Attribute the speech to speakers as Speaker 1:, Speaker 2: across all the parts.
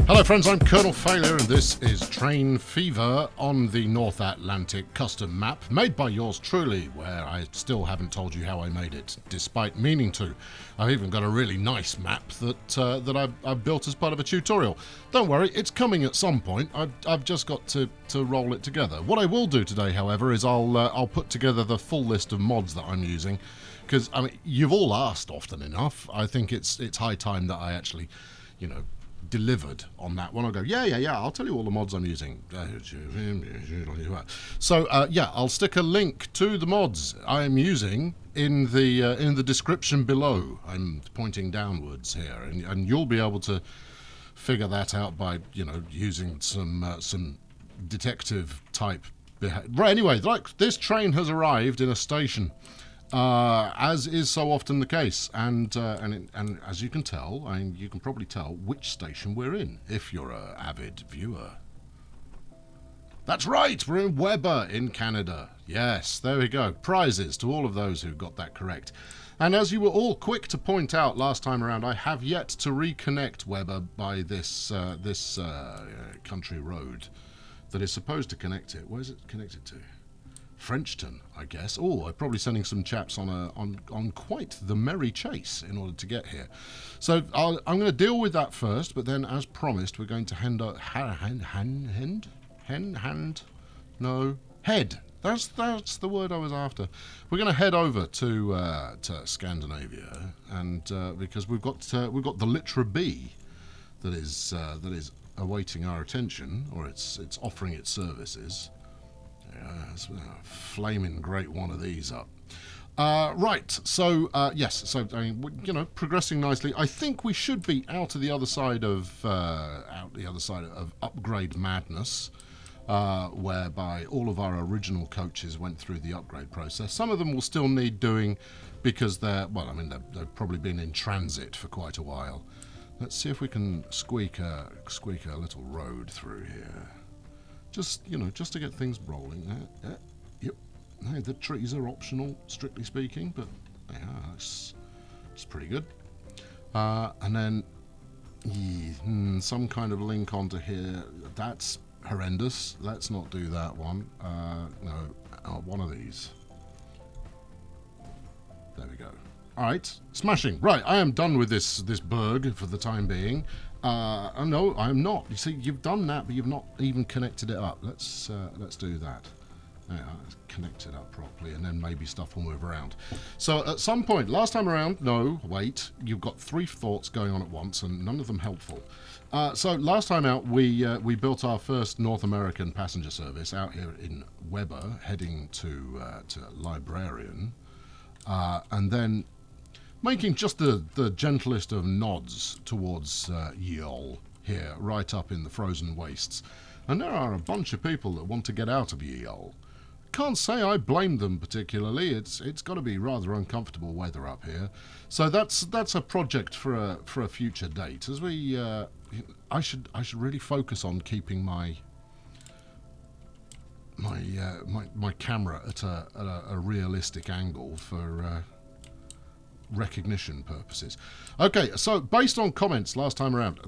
Speaker 1: Hello friends, I'm Colonel Failure and this is Train Fever on the North Atlantic custom map made by yours truly, where I still haven't told you how I made it, despite meaning to. I've even got a really nice map that I've built as part of a tutorial. Don't worry, it's coming at some point. I've just got to roll it together. What I will do today, however, is I'll put together the full list of mods that I'm using, because I mean you've all asked often enough. I think it's high time that I actually, delivered on that one. I'll go, yeah, I'll tell you all the mods I'm using. So I'll stick a link to the mods I'm using in the description below. I'm pointing downwards here, and you'll be able to figure that out by using some detective type behavior. Right, anyway, like this train has arrived in a station. As is so often the case, and as you can tell, you can probably tell which station we're in if you're an avid viewer. That's right, we're in Weber in Canada. Yes, there we go. Prizes to all of those who got that correct. And as you were all quick to point out last time around, I have yet to reconnect Weber by this country road that is supposed to connect it. Where's it connected to? Frenchton, I guess. Oh, I'm probably sending some chaps on quite the merry chase in order to get here. So I'm going to deal with that first, but then, as promised, we're going to head. That's the word I was after. We're going to head over to Scandinavia, and because we've got the Litra B that is awaiting our attention, or it's offering its services. It's a flaming great one of these up. Right, so yes, so I mean, progressing nicely. I think we should be out the other side of upgrade madness, whereby all of our original coaches went through the upgrade process. Some of them will still need doing because they've probably been in transit for quite a while. Let's see if we can squeak a little road through here. Just to get things rolling. Yep. Hey, the trees are optional, strictly speaking, but yeah, it's pretty good. And then some kind of link onto here. That's horrendous. Let's not do that one. No, one of these. There we go. All right, smashing. Right, I am done with this burg for the time being. No, I'm not. You see, you've done that, but you've not even connected it up. Let's do that. Yeah, let's connect it up properly, and then maybe stuff will move around. So at some point, last time around, no, wait, you've got three thoughts going on at once, and none of them helpful. So last time out, we built our first North American passenger service out here in Weber, heading to Librarian, and then making just the gentlest of nods towards Yeol here, right up in the frozen wastes. And there are a bunch of people that want to get out of Yeol. Can't say I blame them particularly. It's got to be rather uncomfortable weather up here. So that's a project for a future date. As we, I should really focus on keeping my camera at a realistic angle for recognition purposes. Okay, so based on comments last time around,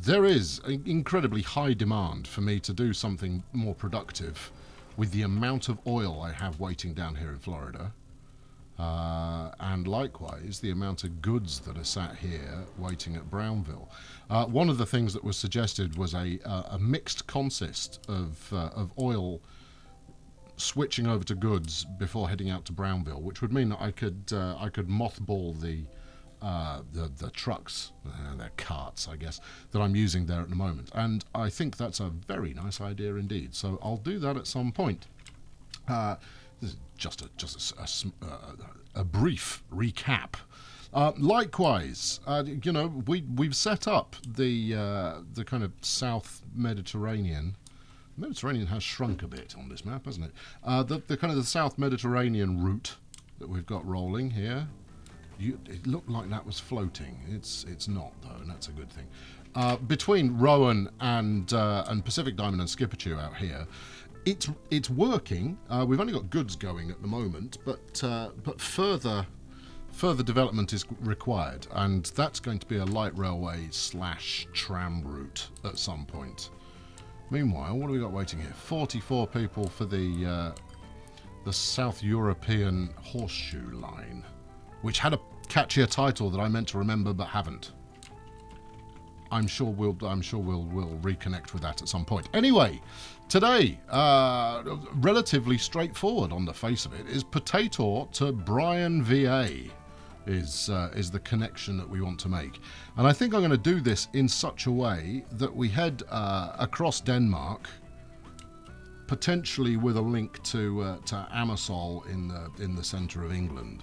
Speaker 1: there is an incredibly high demand for me to do something more productive with the amount of oil I have waiting down here in Florida, and likewise the amount of goods that are sat here waiting at Brownville. One of the things that was suggested was a mixed consist of oil switching over to goods before heading out to Brownville, which would mean that I could mothball the trucks, they're carts, I guess, that I'm using there at the moment, and I think that's a very nice idea indeed. So I'll do that at some point. This is just a brief recap. Likewise, we've set up the kind of South Mediterranean. The Mediterranean has shrunk a bit on this map, hasn't it? The kind of the South Mediterranean route that we've got rolling here. It looked like that was floating. It's not though, and that's a good thing. Between Rowan and Pacific Diamond and Skipperchew out here, it's working. We've only got goods going at the moment, but further further development is required, and that's going to be a light railway / tram route at some point. Meanwhile, what have we got waiting here? 44 people for the South European Horseshoe Line, which had a catchier title that I meant to remember but haven't. I'm sure we'll reconnect with that at some point. Anyway, today, relatively straightforward on the face of it, is Potato to Brian, VA. Is the connection that we want to make. And I think I'm going to do this in such a way that we head across Denmark, potentially with a link to Ammersol in the centre of England.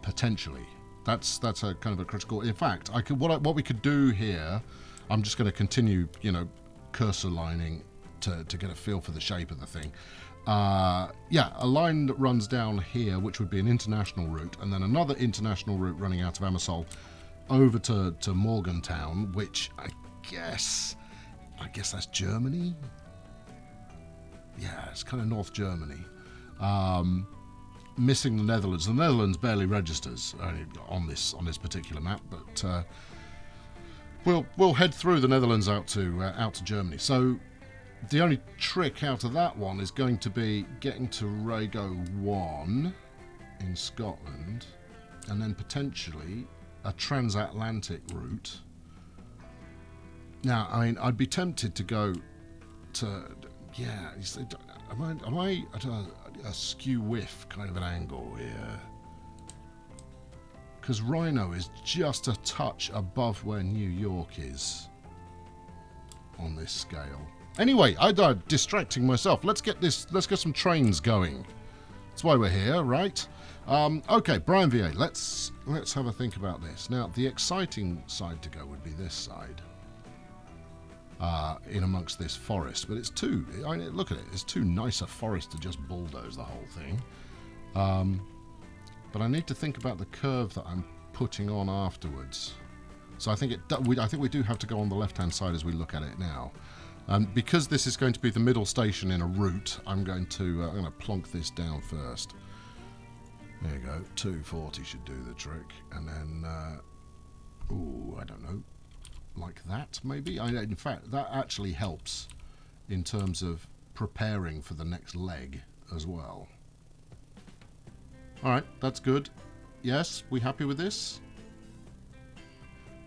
Speaker 1: Potentially. That's a kind of a critical. In fact, what we could do here, I'm just going to continue, cursor lining to get a feel for the shape of the thing. Yeah, a line that runs down here, which would be an international route, and then another international route running out of Ammersol over to Morgantown, which I guess that's Germany. Yeah, it's kind of North Germany. Missing the Netherlands. The Netherlands barely registers on this particular map, but we'll head through the Netherlands out to Germany. So the only trick out of that one is going to be getting to Rago 1 in Scotland, and then potentially a transatlantic route. Now, I mean, I'd be tempted to go to, yeah, am I at a skew whiff kind of an angle here? Because Rhino is just a touch above where New York is on this scale. Anyway, I'm distracting myself. Let's get some trains going. That's why we're here, right? Okay, Brian VA, let's have a think about this. Now, the exciting side to go would be this side. In amongst this forest, but it's too, look at it, it's too nice a forest to just bulldoze the whole thing. But I need to think about the curve that I'm putting on afterwards. So I think we do have to go on the left-hand side as we look at it now. Because this is going to be the middle station in a route, I'm going to plonk this down first. There you go, 240 should do the trick, and then, ooh, I don't know, like that maybe? In fact, that actually helps in terms of preparing for the next leg as well. Alright, that's good. Yes, we happy with this?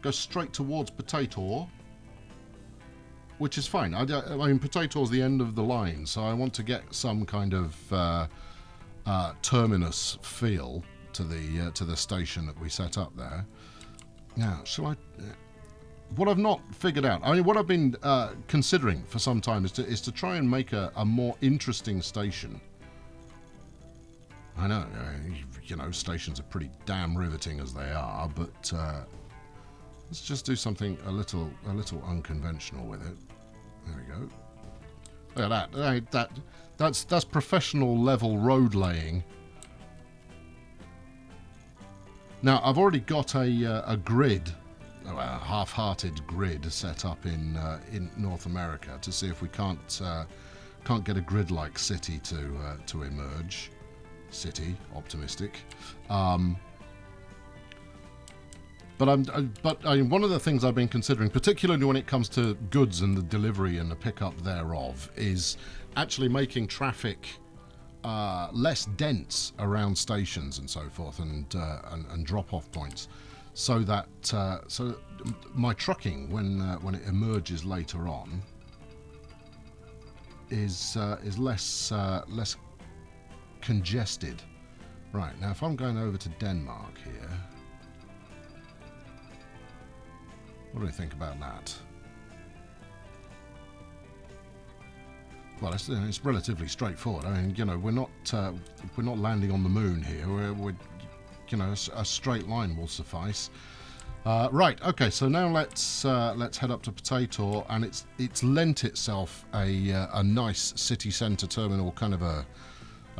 Speaker 1: Go straight towards Potato, which is fine. I mean, Potato's the end of the line, so I want to get some kind of terminus feel to the station that we set up there. Now, shall I? What I've not figured out, I mean, what I've been considering for some time is to try and make a more interesting station. I know, stations are pretty damn riveting as they are, but let's just do something a little unconventional with it. There we go. Look at that. That's professional level road laying. Now I've already got a grid, a half-hearted grid set up in North America to see if we can't get a grid-like city to emerge. City, optimistic. But one of the things I've been considering, particularly when it comes to goods and the delivery and the pickup thereof, is actually making traffic less dense around stations and so forth, and drop-off points, so that my trucking, when it emerges later on, is less congested. Right, now if I'm going over to Denmark here, what do we think about that? Well, it's relatively straightforward. I mean, we're not landing on the moon here. We're a straight line will suffice. Right. Okay. So now let's head up to Potato, and it's lent itself a nice city centre terminal, kind of a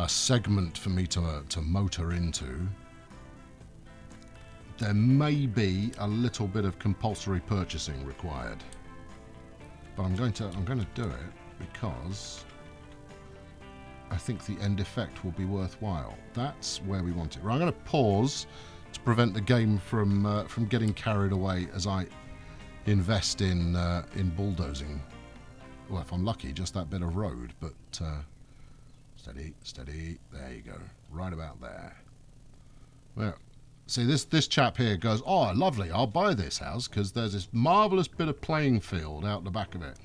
Speaker 1: segment for me to motor into. There may be a little bit of compulsory purchasing required, but I'm going to do it because I think the end effect will be worthwhile. That's where we want it. Right, I'm going to pause to prevent the game from getting carried away as I invest in bulldozing. Well, if I'm lucky, just that bit of road, but steady, steady. There you go, right about there. Well, see, this chap here goes, oh, lovely, I'll buy this house because there's this marvellous bit of playing field out the back of it.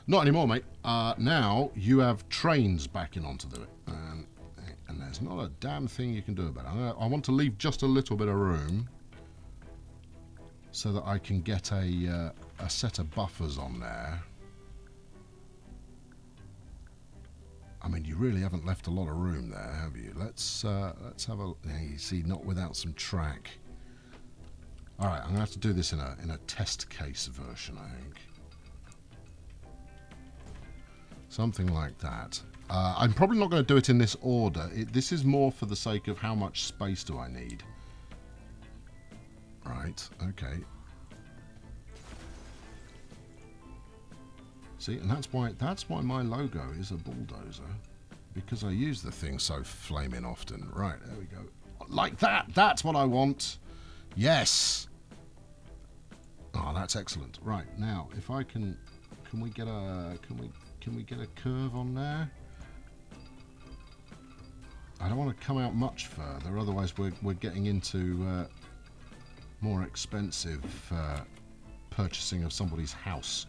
Speaker 1: Not anymore, mate. Now you have trains backing onto it, and there's not a damn thing you can do about it. I want to leave just a little bit of room so that I can get a set of buffers on there. I mean, you really haven't left a lot of room there, have you? Let's have a. You see, not without some track. All right, I'm gonna have to do this in a test case version, I think. Something like that. I'm probably not going to do it in this order. This is more for the sake of how much space do I need. Right, okay. See, and that's why my logo is a bulldozer. Because I use the thing so flaming often. Right, there we go. Like that! That's what I want! Yes! Oh, that's excellent. Right, now, if I can we get a... Can we get a curve on there? I don't want to come out much further, otherwise we're getting into more expensive purchasing of somebody's house.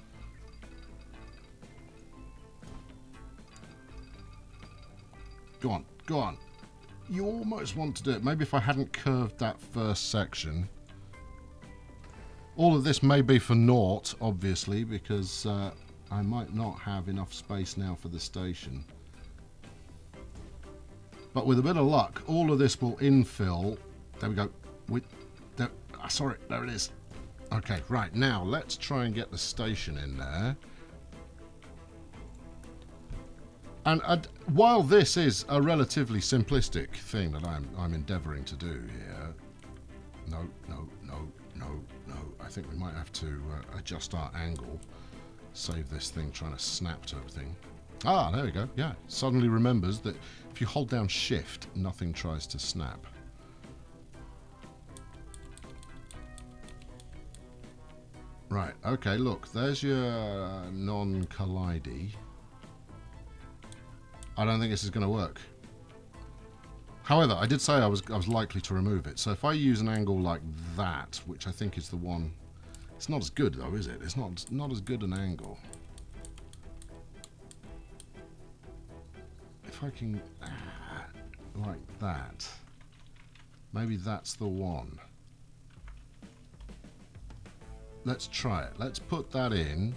Speaker 1: Go on, go on. You almost want to do it. Maybe if I hadn't curved that first section. All of this may be for naught, obviously, because I might not have enough space now for the station. But with a bit of luck, all of this will infill. There we go. Sorry, there it is. Okay, right, now let's try and get the station in there. And while this is a relatively simplistic thing that I'm endeavouring to do here, no. I think we might have to adjust our angle. Save this thing trying to snap to everything. Ah, there we go. Yeah, suddenly remembers that if you hold down shift, nothing tries to snap. Right, okay, look, there's your non-collidey. I don't think this is going to work. However, I did say I was likely to remove it. So if I use an angle like that, which I think is the one... It's not as good though, is it? It's not as good an angle. If I can... like that. Maybe that's the one. Let's try it. Let's put that in.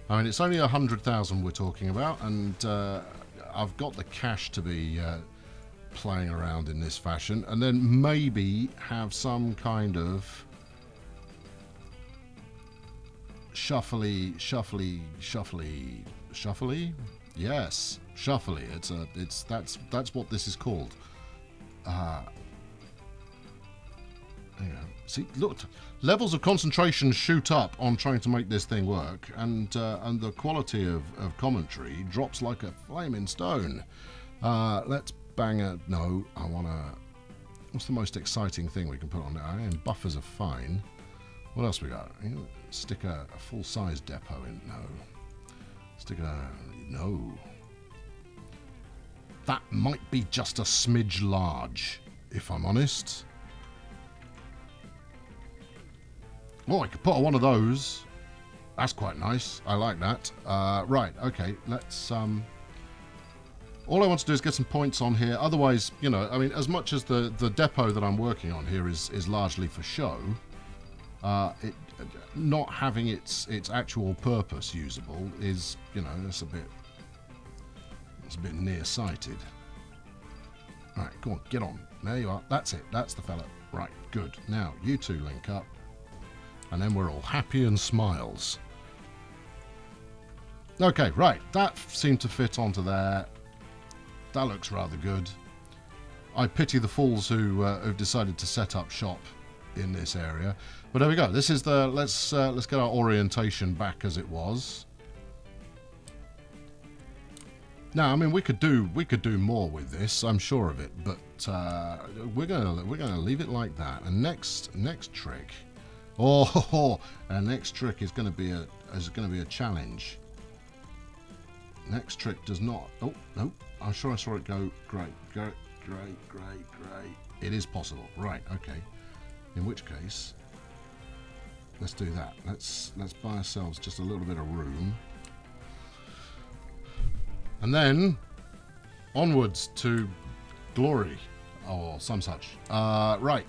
Speaker 1: I mean, it's only 100,000 we're talking about, and I've got the cash to be playing around in this fashion, and then maybe have some kind of shuffly. Yes, shuffly. That's what this is called. There you go. See, look, levels of concentration shoot up on trying to make this thing work, and the quality of commentary drops like a flaming stone. Let's bang a... No, I want to... What's the most exciting thing we can put on there? I mean, buffers are fine. What else we got? You know, stick a full-size depot in. No. Stick a... No. That might be just a smidge large, if I'm honest. Oh, I could put one of those. That's quite nice. I like that. Right, okay, let's... all I want to do is get some points on here. Otherwise, you know, I mean, as much as the depot that I'm working on here is largely for show, it not having its actual purpose usable is, you know, it's a bit nearsighted. All right, go on, get on. There you are. That's it. That's the fella. Right, good. Now, you two link up. And then we're all happy and smiles. Okay, right. That seemed to fit onto there. That looks rather good. I pity the fools who've decided to set up shop in this area. But there we go. This is the... Let's get our orientation back as it was. Now, I mean, we could do more with this. I'm sure of it, but we're gonna leave it like that. And next trick, our next trick is gonna be a challenge. Next trick does not. Oh no, I'm sure I saw it go. Great. It is possible. Right. Okay. In which case, let's do that. Let's buy ourselves just a little bit of room. And then onwards to glory or some such. Right,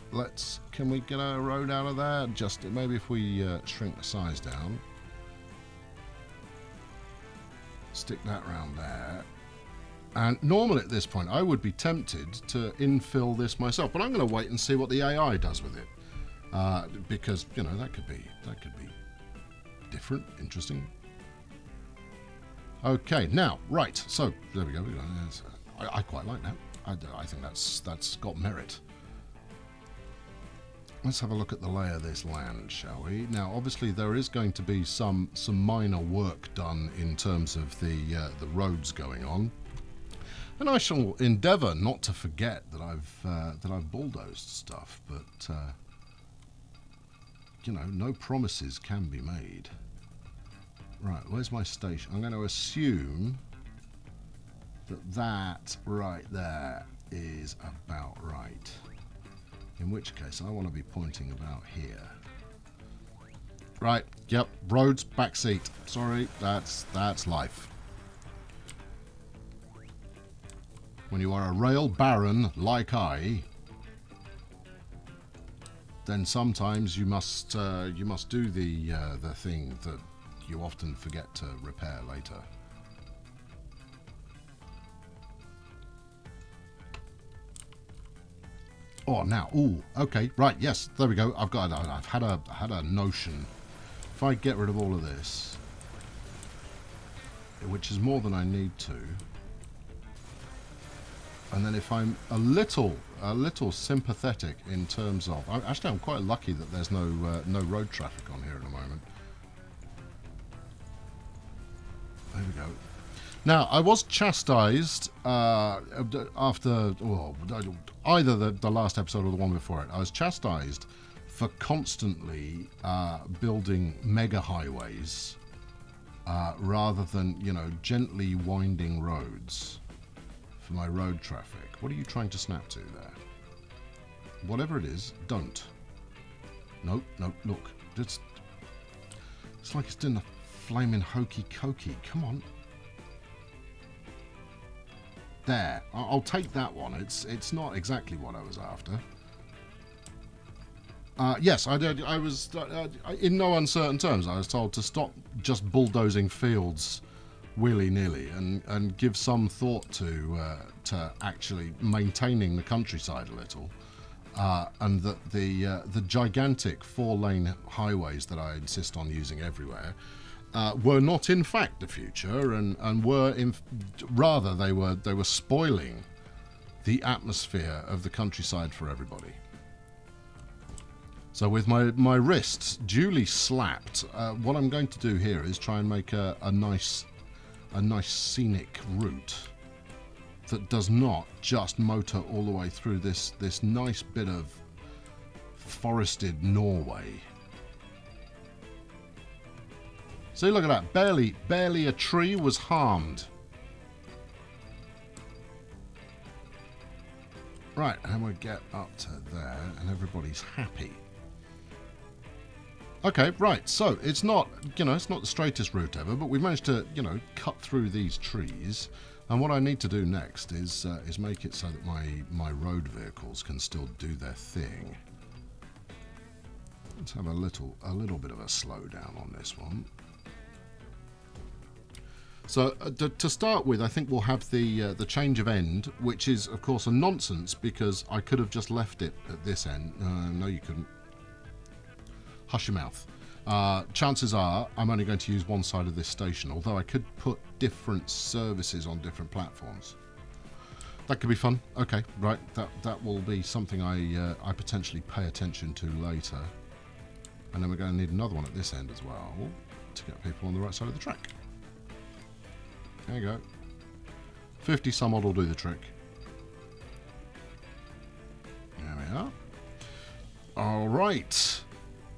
Speaker 1: can we get a road out of there? Just maybe if we shrink the size down. Stick that round there. And normally at this point I would be tempted to infill this myself, but I'm going to wait and see what the AI does with it. Because, you know, that could be different, interesting. Okay, now, right, so there we go. I quite like that. I think that's got merit. Let's have a look at the lay of this land, shall we? Now, obviously, there is going to be some minor work done in terms of the roads going on, and I shall endeavour not to forget that I've bulldozed stuff. But you know, no promises can be made. Right, where's my station? I'm going to assume that right there is about right. In which case, I want to be pointing about here. Right, yep, roads, back seat. Sorry, that's life. When you are a rail baron like I, then sometimes you must do the thing that you often forget to repair later. Oh, now, ooh, okay, right, yes, there we go. I've had a notion. If I get rid of all of this, which is more than I need to, and then if I'm a little sympathetic in terms of, actually, I'm quite lucky that there's no road traffic on here at the moment. There we go. Now, I was chastised after, well, either the last episode or the one before it. I was chastised for constantly building mega highways rather than, you know, gently winding roads for my road traffic. What are you trying to snap to there? Whatever it is, don't. Nope, look. It's like it's doing the flaming hokey cokey. Come on. There. I'll take that one. It's not exactly what I was after. Yes, I did. I was in no uncertain terms. I was told to stop just bulldozing fields willy-nilly and give some thought to actually maintaining the countryside a little, and that the gigantic 4-lane highways that I insist on using everywhere were not in fact the future, and were rather they were spoiling the atmosphere of the countryside for everybody. So with my wrists duly slapped, what I'm going to do here is try and make a nice scenic route that does not just motor all the way through this nice bit of forested Norway. See, look at that. Barely a tree was harmed. Right, and we get up to there, and everybody's happy. Okay, right. So it's not, it's not the straightest route ever, but we've managed to, cut through these trees. And what I need to do next is make it so that my road vehicles can still do their thing. Let's have a little bit of a slowdown on this one. So to start with, I think we'll have the change of end, which is of course a nonsense because I could have just left it at this end. No, you couldn't. Hush your mouth. Chances are I'm only going to use one side of this station, although I could put different services on different platforms. That could be fun. Okay, right. That will be something I potentially pay attention to later. And then we're going to need another one at this end as well to get people on the right side of the track. There you go. 50 some odd will do the trick. There we are. All right.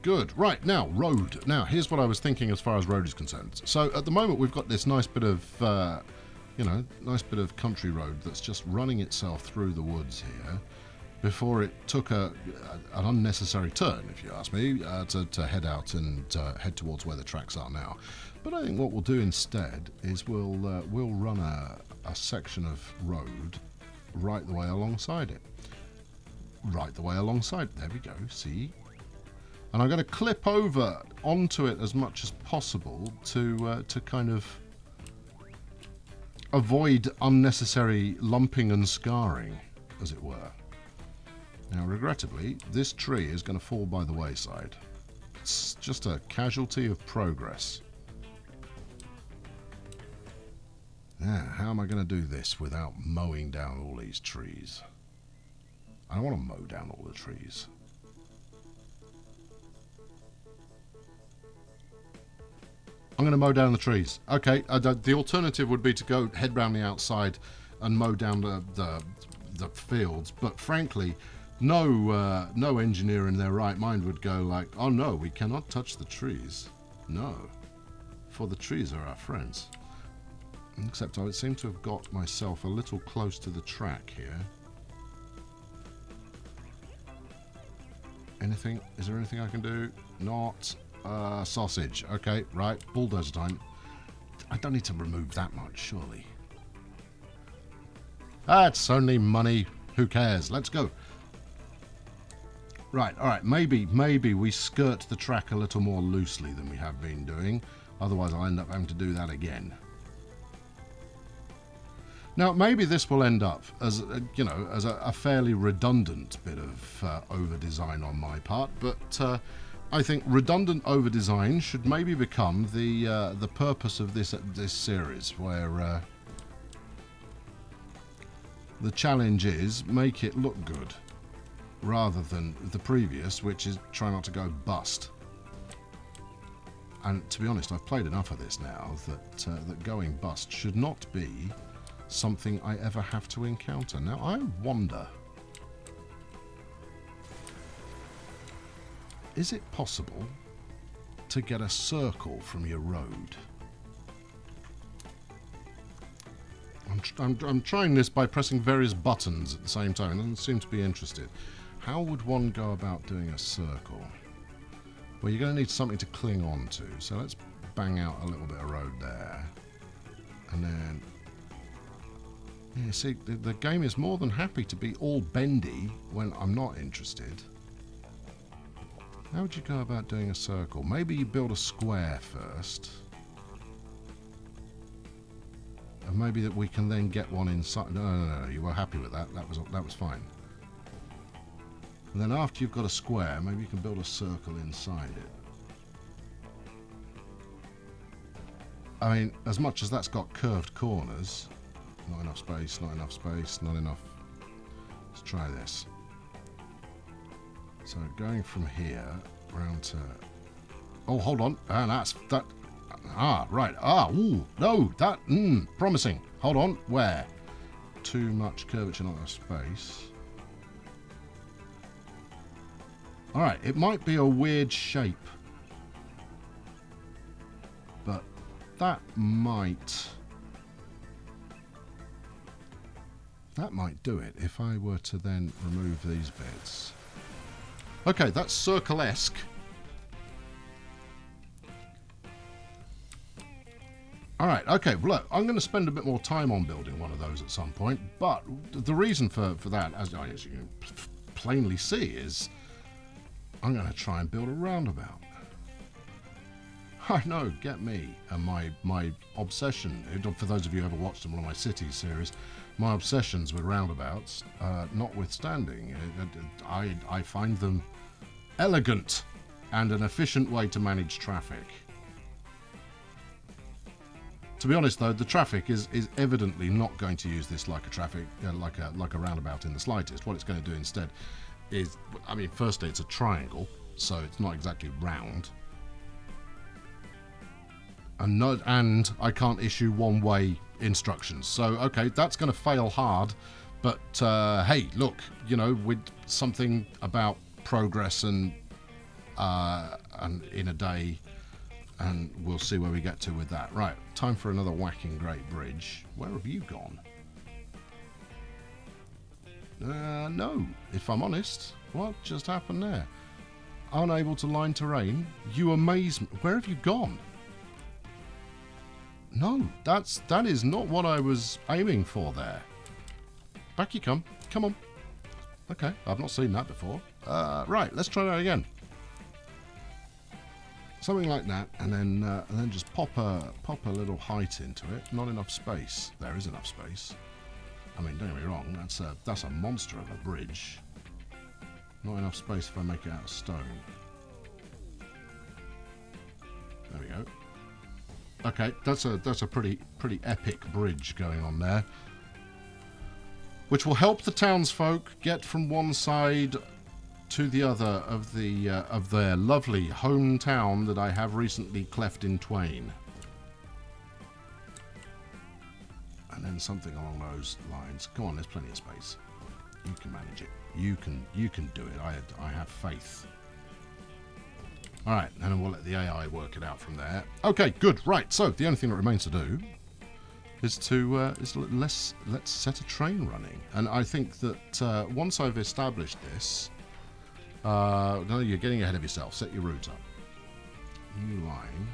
Speaker 1: Good. Right, now, road. Now, here's what I was thinking as far as road is concerned. So, at the moment, we've got this nice bit of, nice bit of country road that's just running itself through the woods here before it took an unnecessary turn, if you ask me, to head out and head towards where the tracks are now. But I think what we'll do instead is we'll run a section of road right the way alongside it. Right the way alongside. There we go, see? And I'm going to clip over onto it as much as possible to kind of avoid unnecessary lumping and scarring, as it were. Now, regrettably, this tree is going to fall by the wayside. It's just a casualty of progress. Now, how am I going to do this without mowing down all these trees? I don't want to mow down all the trees. I'm going to mow down the trees. Okay, the alternative would be to go head round the outside and mow down the fields. But frankly, no engineer in their right mind would go like, oh no, we cannot touch the trees. No, for the trees are our friends. Except I would seem to have got myself a little close to the track here. Anything? Is there anything I can do? Not. Sausage. Okay, right. Bulldozer time. I don't need to remove that much, surely. That's only money. Who cares? Let's go. Right, alright. Maybe we skirt the track a little more loosely than we have been doing. Otherwise, I'll end up having to do that again. Now, maybe this will end up as, as a fairly redundant bit of over-design on my part, but I think redundant over-design should maybe become the purpose of this series, where the challenge is make it look good, rather than the previous, which is try not to go bust. And to be honest, I've played enough of this now that going bust should not be something I ever have to encounter. Now, I wonder, is it possible to get a circle from your road? I'm trying this by pressing various buttons at the same time. It doesn't seem to be interested. How would one go about doing a circle? Well, you're going to need something to cling on to. So let's bang out a little bit of road there. And then, yeah, see, the game is more than happy to be all bendy when I'm not interested. How would you go about doing a circle? Maybe you build a square first. And maybe that we can then get one inside. No, you were happy with that. That was fine. And then after you've got a square, maybe you can build a circle inside it. I mean, as much as that's got curved corners, not enough space, not enough space, not enough. Let's try this. So going from here round to... Oh, hold on. And that's that. Ah, right. Ah, ooh, no, that, promising. Hold on. Where? Too much curvature, not enough space. All right, it might be a weird shape, but that might do it if I were to then remove these bits. Okay, that's circle-esque. All right, okay, well, look, I'm going to spend a bit more time on building one of those at some point, but the reason for that, as you can plainly see, is I'm going to try and build a roundabout. I know, get me. And my obsession, for those of you who ever watched one of my cities series, my obsessions with roundabouts, notwithstanding, I find them elegant and an efficient way to manage traffic. To be honest, though, the traffic is evidently not going to use this like a traffic like a roundabout in the slightest. What it's going to do instead is, I mean, firstly, it's a triangle, so it's not exactly round. And I can't issue one-way instructions. So, okay, that's going to fail hard. But, hey, look, you know, with something about progress and in a day, and we'll see where we get to with that. Right, time for another whacking great bridge. Where have you gone? No, if I'm honest. What just happened there? Unable to line terrain? You amaze me. Where have you gone? No, that is not what I was aiming for there. Back you come. Come on. Okay, I've not seen that before. Right, let's try that again. Something like that, and then just pop a little height into it. Not enough space. There is enough space. I mean, don't get me wrong. That's a monster of a bridge. Not enough space if I make it out of stone. There we go. Okay, that's a pretty epic bridge going on there, which will help the townsfolk get from one side to the other of their lovely hometown that I have recently cleft in twain. And then something along those lines. Go on, there's plenty of space. You can manage it. You can do it. I have faith. All right, and then we'll let the AI work it out from there. Okay, good. Right. So the only thing that remains to do is let's set a train running. And I think that once I've established this, no, you're getting ahead of yourself. Set your route up. New line.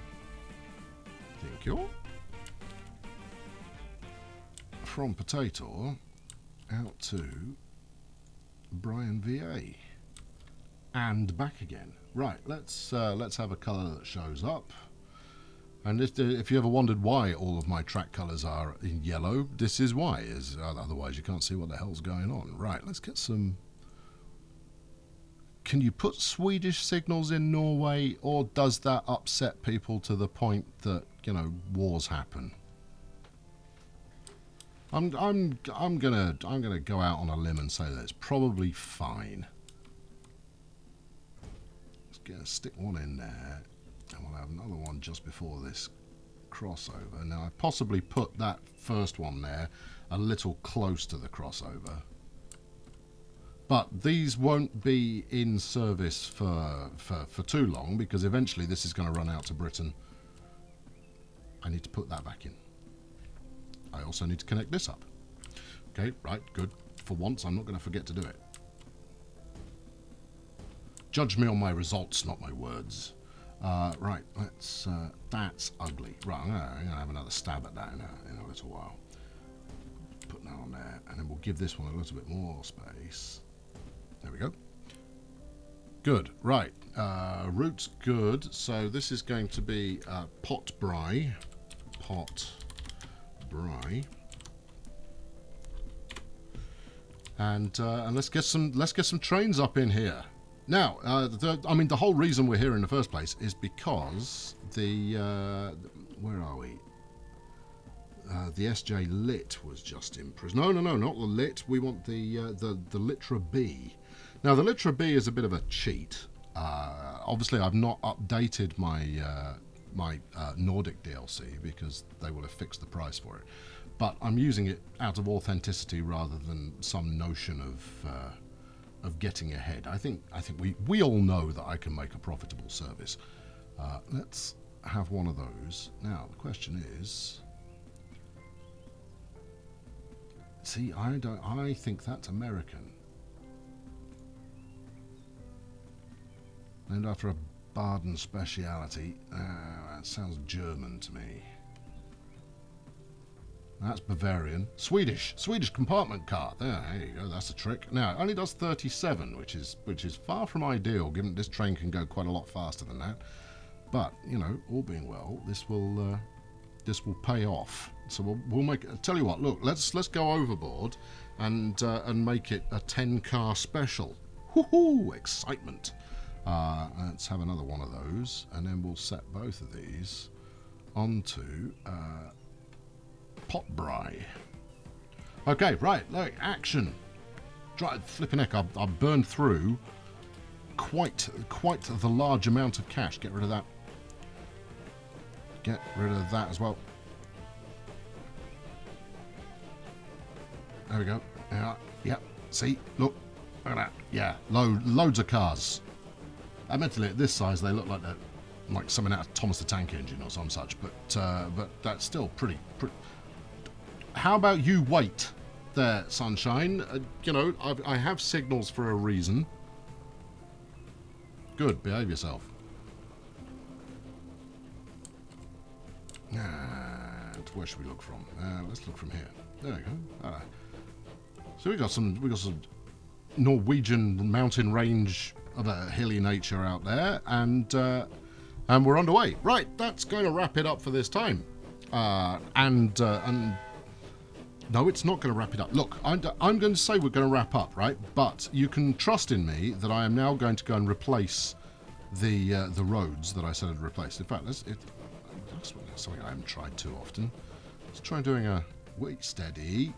Speaker 1: Thank you. From Potato out to Brian VA and back again. Right, let's have a colour that shows up. And if you ever wondered why all of my track colours are in yellow, this is why. Otherwise you can't see what the hell's going on. Right, let's get some. Can you put Swedish signals in Norway, or does that upset people to the point that, you know, wars happen? I'm gonna go out on a limb and say that it's probably fine. Let's stick one in there, and we'll have another one just before this crossover. Now I possibly put that first one there a little close to the crossover, but these won't be in service for too long, because eventually this is going to run out to Britain. I need to put that back in. I also need to connect this up. Okay, right, good. For once, I'm not going to forget to do it. Judge me on my results, not my words. Right, let's. That's ugly. Right, I'm going to have another stab at that in a little while. Put that on there, and then we'll give this one a little bit more space. There we go. Good, right. Route's good, so this is going to be pot bry. And let's get some trains up in here. Now, I mean, the whole reason we're here in the first place is because where are we? The SJ Lit was just in prison. No, not the Lit. We want the Litra B. Now, the Litra B is a bit of a cheat. Obviously, I've not updated my Nordic DLC because they will have fixed the price for it. But I'm using it out of authenticity rather than some notion of getting ahead. I think we all know that I can make a profitable service. Let's have one of those. Now the question is, see, I think that's American. Named after a Baden speciality. That sounds German to me. That's Bavarian. Swedish compartment car. There you go. That's a trick. Now it only does 37, which is far from ideal, given this train can go quite a lot faster than that. But you know, all being well, this will pay off. So we'll make. Tell you what. Look, let's go overboard and make it a 10-car special. Woohoo! Excitement. Let's have another one of those, and then we'll set both of these onto pot bry. Okay, right, look, action. Flipping heck, I've burned through quite the large amount of cash. Get rid of that. Get rid of that as well. There we go. Yeah. See? Look. Look at that. Yeah. Loads of cars. Admittedly, at this size, they look like they're like something out of Thomas the Tank Engine or some such. But that's still pretty. How about you wait there, sunshine? You know, I have signals for a reason. Good. Behave yourself. And where should we look from? Let's look from here. There we go. So we got some Norwegian mountain range of a hilly nature out there, and we're underway. Right, that's going to wrap it up for this time. And no, it's not going to wrap it up. Look, I'm going to say we're going to wrap up, right? But you can trust in me that I am now going to go and replace the roads that I said I'd replace. In fact, that's something I haven't tried too often. Let's try doing a wait steady.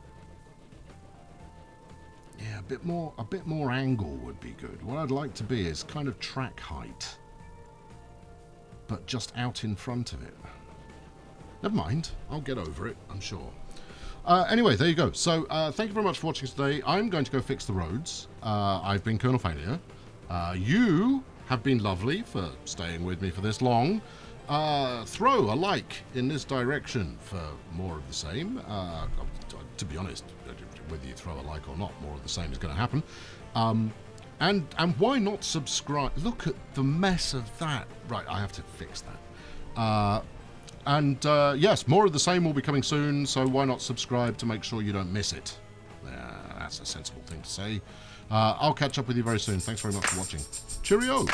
Speaker 1: Yeah, a bit more angle would be good. What I'd like to be is kind of track height, but just out in front of it. Never mind, I'll get over it, I'm sure. Anyway, there you go. So, thank you very much for watching today. I'm going to go fix the roads. I've been Colonel Failure. You have been lovely for staying with me for this long. Throw a like in this direction for more of the same. To be honest, whether you throw a like or not, more of the same is going to happen. And why not subscribe? Look at the mess of that. Right, I have to fix that. Yes, more of the same will be coming soon, so why not subscribe to make sure you don't miss it? That's a sensible thing to say. I'll catch up with you very soon. Thanks very much for watching. Cheerio!